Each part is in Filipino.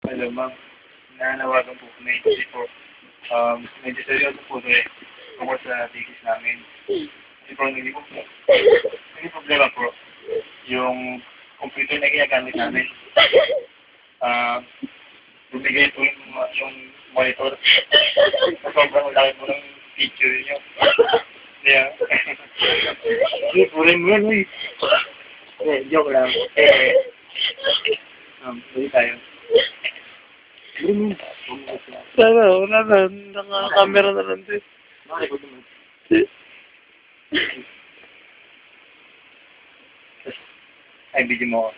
Hello, ma'am. Nananawagan po kami kasi po, medyo seryoso po ito tungkol sa thesis namin. Kasi po, hindi problema po. Yung computer na ginagamit namin, bumigay po yung monitor. Sa sobrang laki po ng picture niyo. Yeah. Hindi, pulay mo yan, uy. Joke lang. Bili tayo. Sana, wala na. Naka-camera na lang din. Nakalikod naman. Ay, video mo ako.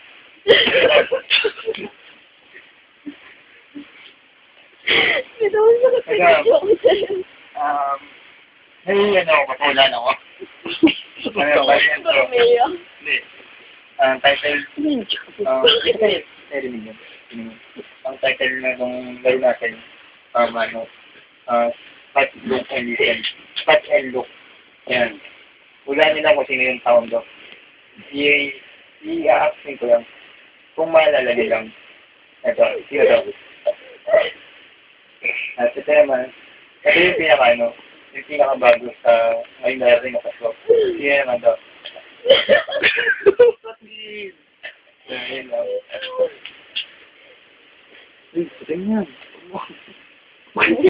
Ito mo sa kapag-video ko sa'yo. May ano ako, patulan ako. Ano ba yan? Romeo. Hindi. Title. Ang title na itong laro natin, Spot, Look, and Listen. Spot and Look. Yan. Wala nila kung sino yung taon doon. I-a-asking ko lang. Kung maalala nilang. Ito, sino daw? At ito naman, ito yung pinakabago sa ngayon darating na Pasko. Sino naman daw? Ayun lang. Uy, tingnan.